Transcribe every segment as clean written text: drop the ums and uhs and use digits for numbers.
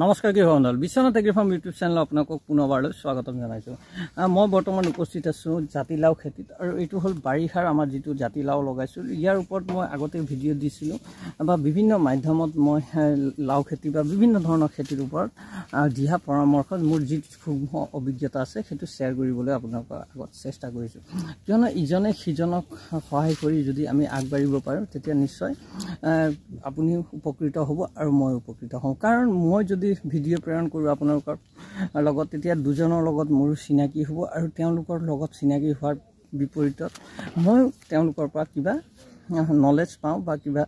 নমস্কাৰ কৃষক Biswanath agri farm YouTube channel আপোনাক পুনৰবাৰলৈ স্বাগতম জনাইছোঁ। মই বৰ্তমান উপস্থিত আছোঁ জাতিলাও খেতিত আৰু এইটো হ'ল বাৰিষাৰ আমাৰ যিটো জাতিলাও লগাইছোঁ। ইয়াৰ ওপৰত মই আগতে ভিডিঅ' দিছিলোঁ বা বিভিন্ন মাধ্যমত মই লাও খেতি বা বিভিন্ন ধৰণৰ খেতিৰ ওপৰত দিহা পৰামৰ্শত মোৰ যি সূক্ষ্ম অভিজ্ঞতা আছে সেইটো শ্বেয়াৰ কৰিবলৈ আপোনালোকৰ আগত চেষ্টা কৰিছোঁ। কিয়নো ইজনে সিজনক সহায় কৰি যদি আমি আগবাঢ়িব পাৰোঁ তেতিয়া নিশ্চয় আপুনি উপকৃত হ'ব আৰু মই উপকৃত হওঁ। কাৰণ মই যদি ভিডিঅ' প্ৰেৰণ কৰোঁ আপোনালোকৰ লগত তেতিয়া দুজনৰ লগত মোৰ চিনাকি হ'ব আৰু তেওঁলোকৰ লগত চিনাকি হোৱাৰ বিপৰীতত মই তেওঁলোকৰ পৰা কিবা নলেজ পাওঁ বা কিবা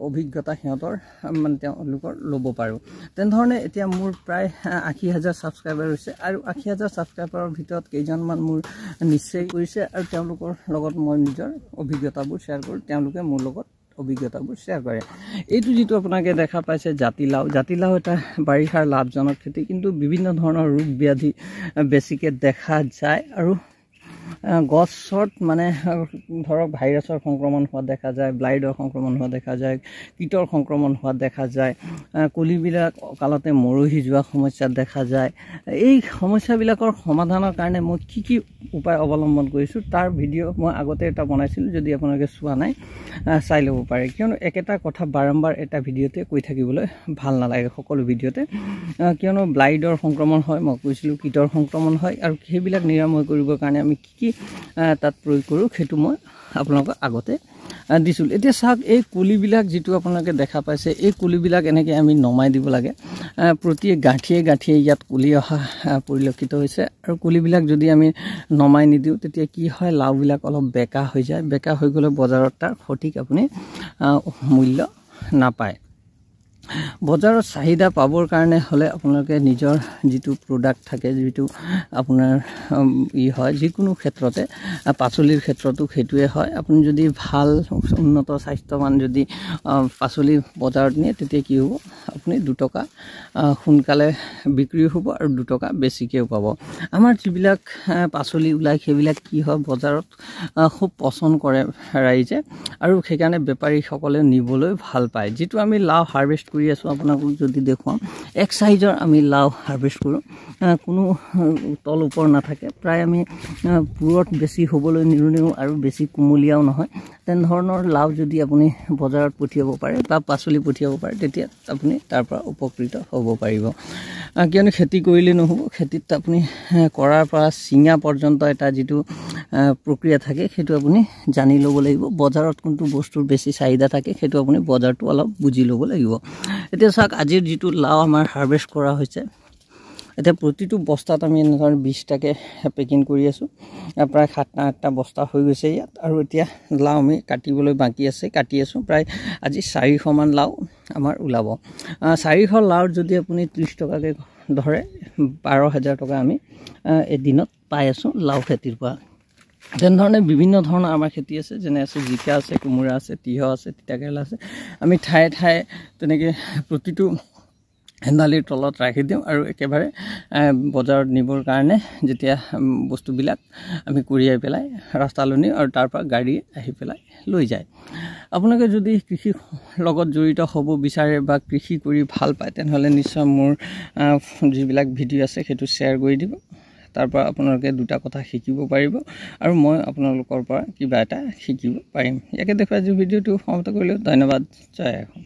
অভিজ্ঞতা সিহঁতৰ মানে তেওঁলোকৰ ল'ব পাৰোঁ। তেনেধৰণে এতিয়া মোৰ প্ৰায় ৮০,০০০ ছাবস্ক্ৰাইবাৰ হৈছে আৰু ৮০,০০০ ছাবস্ক্ৰাইবাৰৰ ভিতৰত কেইজনমান মোৰ নিশ্চয় কৰিছে আৰু তেওঁলোকৰ লগত মই নিজৰ অভিজ্ঞতাবোৰ শ্বেয়াৰ কৰোঁ, তেওঁলোকে মোৰ লগত অভিজ্ঞতাবোৰ শ্বেয়াৰ কৰে। এইটো যিটো আপোনালোকে দেখা পাইছে জাতিলাও এটা বাৰিষাৰ লাভজনক খেতি, কিন্তু বিভিন্ন ধৰণৰ ৰোগ ব্যাধি বেছিকৈ দেখা যায় আৰু গছত মানে ধৰক ভাইৰাছৰ সংক্ৰমণ হোৱা দেখা যায়, ব্লাইডৰ সংক্ৰমণ হোৱা দেখা যায়, কীটৰ সংক্ৰমণ হোৱা দেখা যায়, কলিবিলাক অকালতে মৰহি যোৱা সমস্যা দেখা যায়। এই সমস্যাবিলাকৰ সমাধানৰ কাৰণে মই কি উপায় অৱলম্বন কৰিছোঁ তাৰ ভিডিঅ' মই আগতে এটা বনাইছিলোঁ, যদি আপোনালোকে চোৱা নাই চাই ল'ব পাৰে। কিয়নো একেটা কথা বাৰম্বাৰ এটা ভিডিঅ'তে কৈ থাকিবলৈ ভাল নালাগে সকলো ভিডিঅ'তে। কিয়নো ব্লাইডৰ সংক্ৰমণ হয়, মই কৈছিলোঁ কীটৰ সংক্ৰমণ হয়, আৰু সেইবিলাক নিৰাময় কৰিবৰ কাৰণে আমি কি তাত প্ৰয়োগ কৰোঁ সেইটো মই আপোনালোকক আগতে দিছিলোঁ। এতিয়া চাওক, এই কলিবিলাক যিটো আপোনালোকে দেখা পাইছে, এই কলিবিলাক এনেকৈ আমি নমাই দিব লাগে। প্ৰতি গাঁঠিয়ে ইয়াত কলি অহা পৰিলক্ষিত হৈছে আৰু কলিবিলাক যদি আমি নমাই নিদিওঁ তেতিয়া কি হয়, লাওবিলাক অলপ বেকা হৈ যায়। বেকা হৈ গ'লে বজাৰত তাৰ সঠিক আপুনি মূল্য নাপায়। বজাৰত চাহিদা পাবৰ কাৰণে হ'লে আপোনালোকে নিজৰ যিটো প্ৰডাক্ট থাকে, যিটো আপোনাৰ হয় যিকোনো ক্ষেত্ৰতে, পাচলিৰ ক্ষেত্ৰতো সেইটোৱে হয়। আপুনি যদি ভাল উন্নত স্বাস্থ্যৱান যদি পাচলি বজাৰত নিয়ে তেতিয়া কি হ'ব, আপুনি 2 টকা সোনকালে বিক্ৰী হ'ব আৰু 2 টকা বেছিকৈও পাব। আমাৰ যিবিলাক পাচলি ওলায় সেইবিলাক কি হয়, বজাৰত খুব পচন্দ কৰে ৰাইজে আৰু সেইকাৰণে বেপাৰীসকলে নিবলৈ ভাল পায়। যিটো আমি লাও হাৰ্ভেষ্ট কৰি আছোঁ, আপোনালোকক যদি দেখুৱাম, এক চাইজৰ আমি লাও হাৰ্ভেষ্ট কৰোঁ, কোনো তল ওপৰ নাথাকে। প্ৰায় আমি পুৰত বেছি হ'বলৈ নিদিওঁ আৰু বেছি কুমলীয়াও নহয়। তেনেধৰণৰ লাও যদি আপুনি বজাৰত পঠিয়াব পাৰে বা পাচলি পঠিয়াব পাৰে তেতিয়া আপুনি তাৰ পৰা উপকৃত হ'ব পাৰিব। কিয়নো খেতি কৰিলে নহ'ব, খেতিত আপুনি কৰাৰ পৰা চিঙা পৰ্যন্ত এটা যিটো প্ৰক্ৰিয়া থাকে সেইটো আপুনি জানি ল'ব লাগিব। বজাৰত কোনটো বস্তুৰ বেছি চাহিদা থাকে সেইটো আপুনি বজাৰটো অলপ বুজি ল'ব লাগিব। এতিয়া চাওক, আজিৰ যিটো লাও আমাৰ হাৰ্ভেষ্ট কৰা হৈছে, এতিয়া প্ৰতিটো বস্তাত আমি এনেধৰণে 20টাকৈ পেকিং কৰি আছোঁ। প্ৰায় 7টা-8টা বস্তা হৈ গৈছে ইয়াত, আৰু এতিয়া লাও আমি কাটিবলৈ বাকী আছে, কাটি আছোঁ। প্ৰায় আজি 400মান লাও আমাৰ ওলাব। 400 লাওৰ যদি আপুনি 30 টকাকৈ ধৰে, 12,000 টকা আমি এদিনত পাই আছোঁ লাও খেতিৰ পৰা। তেনেধৰণে বিভিন্ন ধৰণৰ আমাৰ খেতি আছে, যেনে আছে জিকা আছে, কোমোৰা আছে, তিয়ঁহ আছে, তিতাকেৰেলা আছে। আমি ঠায়ে ঠায়ে তেনেকৈ প্ৰতিটো হেন্দালিৰ তলত ৰাখি দিওঁ আৰু একেবাৰে বজাৰত নিবৰ কাৰণে যেতিয়া বস্তুবিলাক আমি কঢ়িয়াই পেলাই ৰাস্তালৈ নিওঁ আৰু তাৰ পৰা গাড়ী আহি পেলাই লৈ যায়। আপোনালোকে যদি কৃষিৰ লগত জড়িত হ'ব বিচাৰে বা কৃষি কৰি ভাল পায় তেনেহ'লে নিশ্চয় মোৰ যিবিলাক ভিডিঅ' আছে সেইটো শ্বেয়াৰ কৰি দিব। তাৰ পৰা আপোনালোকে 2টা কথা শিকিব পাৰিব আৰু মই আপোনালোকৰ পৰা কিবা এটা শিকিব পাৰিম। ইয়াকে দেখুৱাই আজি ভিডিঅ'টো সমাপ্ত কৰিলোঁ। ধন্যবাদ। জয় অসম।